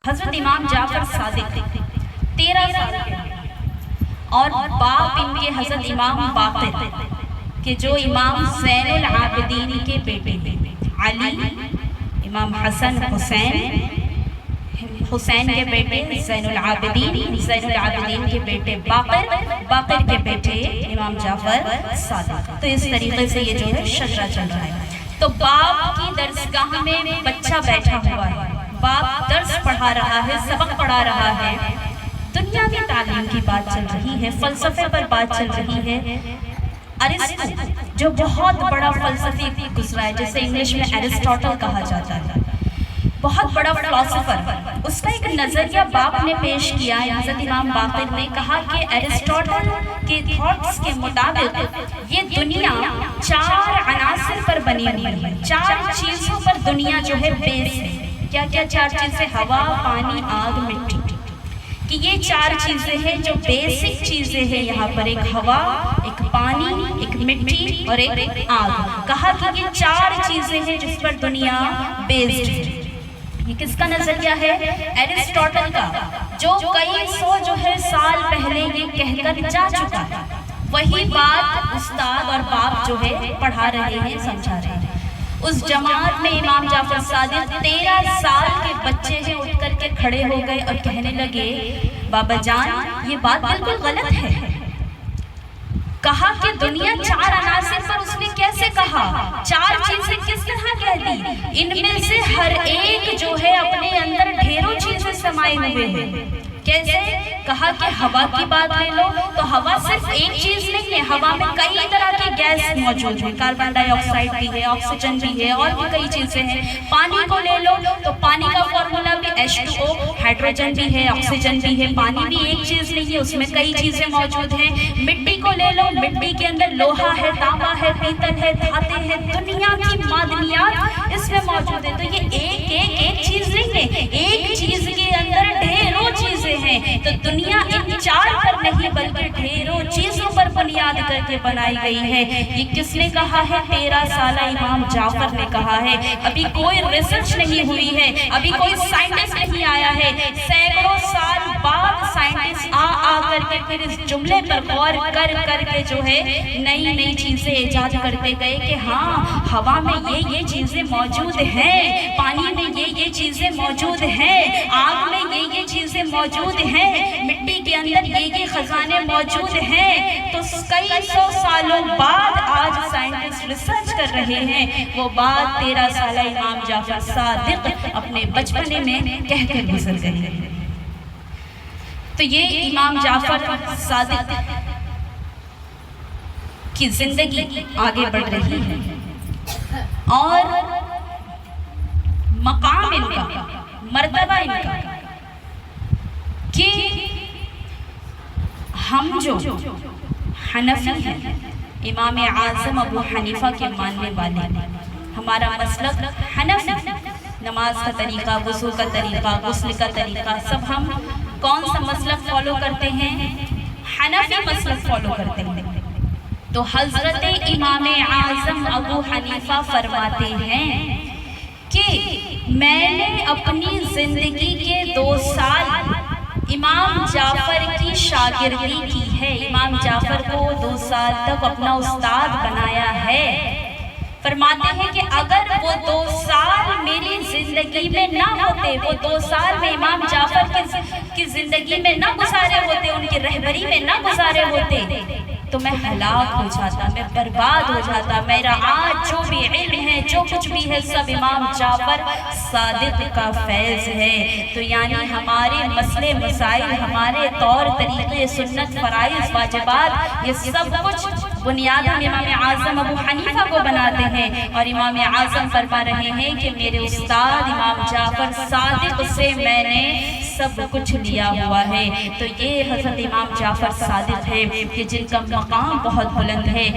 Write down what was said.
حضرت امام جعفر صادق 13 سال کے اور باپ ان کے حضرت امام باقر کہ جو امام زین العابدین کے بیٹے ہیں، علی، امام حسن، حسین کے بیٹے زین العابدین کے بیٹے باقر کے بیٹے امام جعفر صادق۔ تو اس طریقے سے یہ جو ہے شجرہ چل رہا ہے۔ تو باپ کی درسگاہ میں بچہ بیٹھا ہوا ہے، باپ درس پڑھا رہا ہے، سبق پڑھا رہا ہے، دنیاوی تعلیم کی بات چل رہی ہے، فلسفے پر بات چل رہی ہے۔ ارسطو جو بہت بڑا فلسفی گزرا ہے، جسے انگلش میں ایرسٹوٹل کہا جاتا ہے، بہت بڑا فلسفر، اس کا ایک نظریہ باپ نے پیش کیا ہے۔ حضرت امام باقر نے کہا کہ ایرسٹوٹل کے تھاٹس کے مطابق یہ دنیا 4 عناصر پر بنی ہوئی ہے، 4 چیزوں پر دنیا جو ہے بیس ہے۔ کیا کیا 4 چیزیں؟ ہوا، پانی، آگ، مٹی، کہ یہ 4 چیزیں ہیں جو بیسک چیزیں ہیں یہاں پر، ایک ہوا، ایک پانی، ایک مٹی اور ایک آگ۔ کہا کہ یہ 4 چیزیں ہیں جس پر دنیا بیسڈ ہے۔ یہ کس کا نظریہ ہے؟ ایرسٹوٹل کا، جو کئی سو جو ہے سال پہلے یہ کہہ کر جا چکا ہے۔ وہی بات استاد اور باپ جو ہے پڑھا رہے ہیں، سمجھا رہے ہیں۔ اس جماعت میں امام جعفر صادق 13 سال کے بچے ہیں، اٹھ کر کے کھڑے ہو گئے اور کہنے لگے، بابا جان یہ بات بالکل غلط ہے۔ کہا کہ دنیا 4 عناصر پر، اس نے کیسے کہا؟ 4 چیزیں کس طرح کہہ دی؟ ان میں سے ہر ایک جو ہے اپنے اندر ڈھیروں چیزیں سمائے ہوئے ہیں۔ کیسے؟ کہا کہ ہوا کی بات لے لو تو ہوا صرف ایک چیز نہیں ہے، ہوا میں کئی طرح کے گیس موجود ہیں، کاربن ڈائی آکسائڈ بھی ہے، آکسیجن بھی ہے، اور بھی کئی چیزیں ہیں۔ پانی کو لے لو تو پانی کا فارمولا بھی H2O، ہائیڈروجن بھی ہے، آکسیجن بھی ہے، پانی بھی ایک چیز نہیں ہے، اس میں کئی چیزیں موجود ہیں۔ مٹی کو لے لو، مٹی کے اندر لوہا ہے، تانبا ہے، پیتل ہے، دھاتیں ہیں، دنیا کی معدنیات اس میں موجود ہیں۔ تو یہ ایک چیز نہیں ہے، ایک چیز کے اندر ڈھیروں چیزیں ہیں۔ تو دنیا ان 4 پر نہیں بلکہ ڈھیروں چیزوں پر بنیاد کر کے بنائی گئی ہے۔ یہ کس نے کہا ہے؟ 13 سالہ امام جعفر نے کہا ہے۔ ابھی کوئی ریسرچ نہیں ہوئی ہے، ابھی کوئی سائنٹسٹ نہیں آیا ہے، سینکڑوں سال بعد سائنٹسٹ آ کر کے پھر اس جملے پر غور کر کے جو ہے نئی چیزیں ایجاد کرتے گئے کہ ہاں ہوا میں یہ چیزیں موجود ہیں، پانی میں یہ چیزیں موجود ہیں، آگ میں یہ چیزیں موجود ہیں، مٹی کے اندر یہ خزانے موجود ہیں۔ تو کئی سو سالوں بعد آج سائنٹسٹ ریسرچ کر رہے ہیں، وہ بات 13 سالہ امام جعفر صادق اپنے بچپنے میں کہہ کر گزر گئے۔ تو یہ امام جعفر صادق کی زندگی آگے بڑھ رہی ہے اور مقام ان کا، مرتبہ ان کا کہ ہم جو حنفی ہیں، امام اعظم ابو حنیفہ کے ماننے والے، ہمارا مسلک حنفی، نماز کا طریقہ، وضو کا طریقہ، غسل کا طریقہ، سب ہم کون سا مسلک فالو کرتے ہیں؟ حنفی مسلک فالو کرتے ہیں۔ تو حضرت امام اعظم ابو حنیفہ فرماتے ہیں کہ میں نے اپنی زندگی کے 2 سال امام جعفر کی شاگردی کی ہے، امام جعفر کو 2 سال تک اپنا استاد بنایا ہے۔ فرماتے ہیں کہ اگر وہ 2 سال میری زندگی میں نہ ہوتے، وہ 2 سال میں امام جعفر کی زندگی میں نہ گزارے ہوتے، ان کی رہبری میں نہ گزارے ہوتے، تو میں ہلاک ہو جاتا، میں برباد ہو جاتا۔ میرا آج جو بھی علم ہے، جو کچھ بھی ہے، سب امام جعفر صادق کا فیض ہے۔ تو یعنی ہمارے مسئلے مسائل، ہمارے طور طریقے، سنت، فرائض، واجبات، یہ سب کچھ بنیاد امام اعظم ابو حنیفہ کو بناتے ہیں۔ اور امام اعظم فرما رہے ہیں کہ میرے استاد امام جعفر صادق سے میں نے سب کچھ لیا ہوا ہے۔ تو یہ حضرت امام جعفر صادق ہے کہ جن کا مقام بہت بلند ہے